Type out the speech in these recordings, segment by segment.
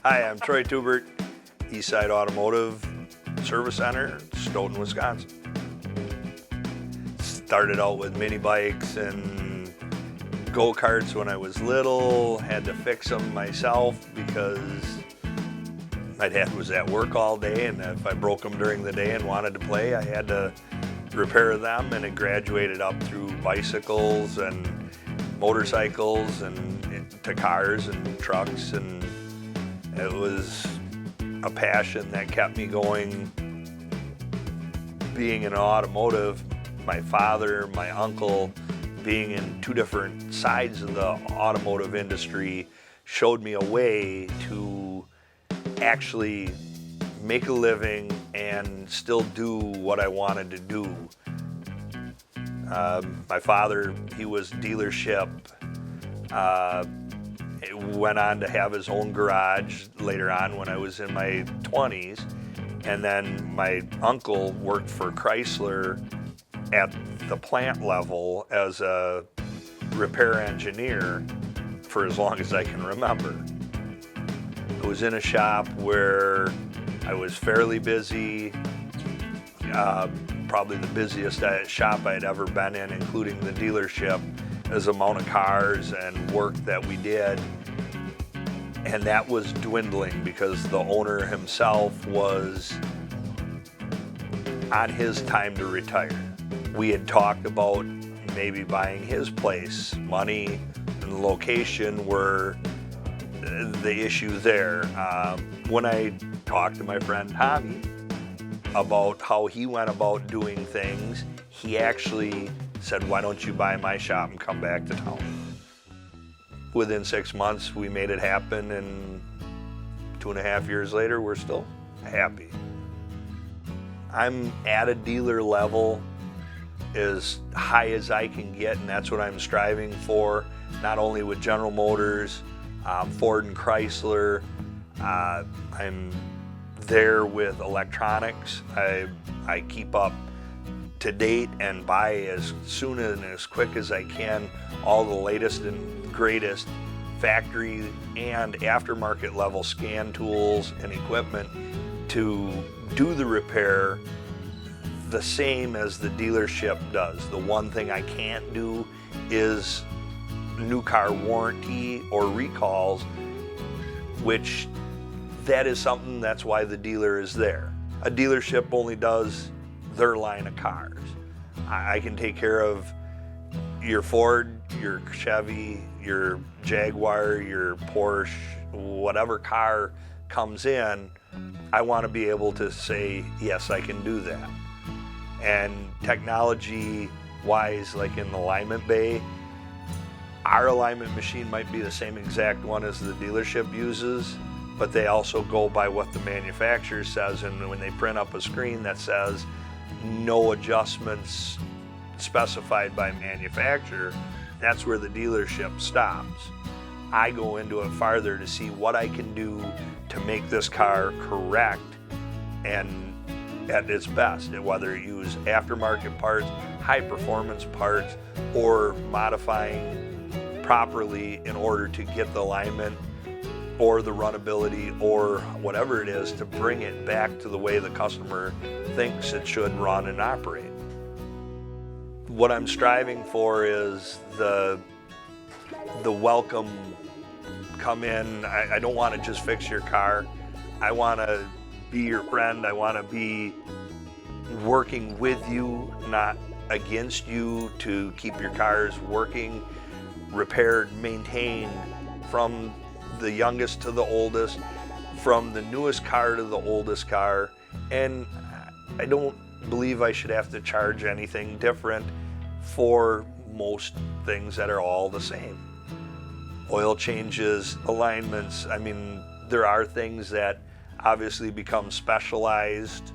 Hi, I'm Troy Tubert, Eastside Automotive Service Center, Stoughton, Wisconsin. Started out with mini bikes and go-karts when I was little, had to fix them myself because my dad was at work all day, and if I broke them during the day and wanted to play, I had to repair them, and it graduated up through bicycles and motorcycles and to cars and trucks, and it was a passion that kept me going. Being in automotive, my father, my uncle, being in two different sides of the automotive industry showed me a way to actually make a living and still do what I wanted to do. My father, he was dealership, went on to have his own garage later on when I was in my 20s. And then my uncle worked for Chrysler at the plant level as a repair engineer for as long as I can remember. I was in a shop where I was fairly busy, probably the busiest shop I'd ever been in, including the dealership, as amount of cars and work that we did. And that was dwindling because the owner himself was on his time to retire. We had talked about maybe buying his place. Money and location were the issue there. When I talked to my friend Tommy about how he went about doing things, he actually said, "Why don't you buy my shop and come back to town?" Within 6 months, we made it happen, and 2.5 years later, we're still happy. I'm at a dealer level as high as I can get, and that's what I'm striving for, not only with General Motors, Ford and Chrysler. I'm there with electronics. I keep up to date and buy as soon and as quick as I can all the latest and greatest factory and aftermarket level scan tools and equipment to do the repair the same as the dealership does. The one thing I can't do is new car warranty or recalls, which that is something, that's why the dealer is there. A dealership only does their line of cars. I can take care of your Ford, your Chevy, your Jaguar, your Porsche, whatever car comes in. I want to be able to say, yes, I can do that. And technology-wise, like in the alignment bay, our alignment machine might be the same exact one as the dealership uses, but they also go by what the manufacturer says, and when they print up a screen that says no adjustments specified by manufacturer, that's where the dealership stops. I go into it farther to see what I can do to make this car correct and at its best, whether you use aftermarket parts, high performance parts, or modifying properly in order to get the alignment or the runnability or whatever it is to bring it back to the way the customer thinks it should run and operate. What I'm striving for is the welcome, come in. I don't want to just fix your car. I want to be your friend. I want to be working with you, not against you, to keep your cars working, repaired, maintained, from the youngest to the oldest, from the newest car to the oldest car. And I don't believe I should have to charge anything different for most things that are all the same. Oil changes, alignments, I mean, there are things that obviously become specialized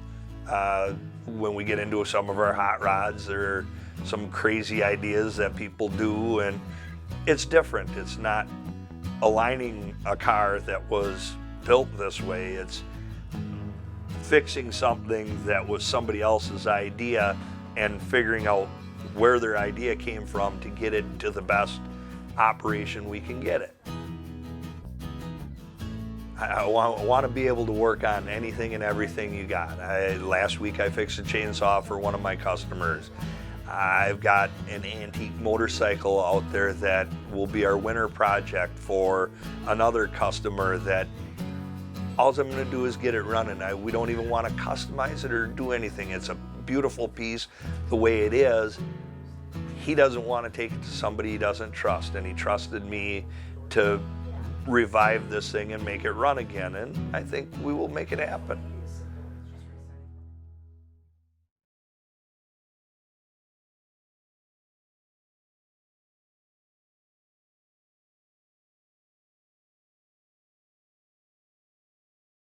when we get into some of our hot rods. There are some crazy ideas that people do, and it's different. It's not aligning a car that was built this way. It's fixing something that was somebody else's idea and figuring out where their idea came from to get it to the best operation we can get it. I want to be able to work on anything and everything you got. Last week I fixed a chainsaw for one of my customers. I've got an antique motorcycle out there that will be our winter project for another customer that all I'm going to do is get it running. We don't even want to customize it or do anything. It's a beautiful piece the way it is. He doesn't want to take it to somebody he doesn't trust, and he trusted me to revive this thing and make it run again, and I think we will make it happen.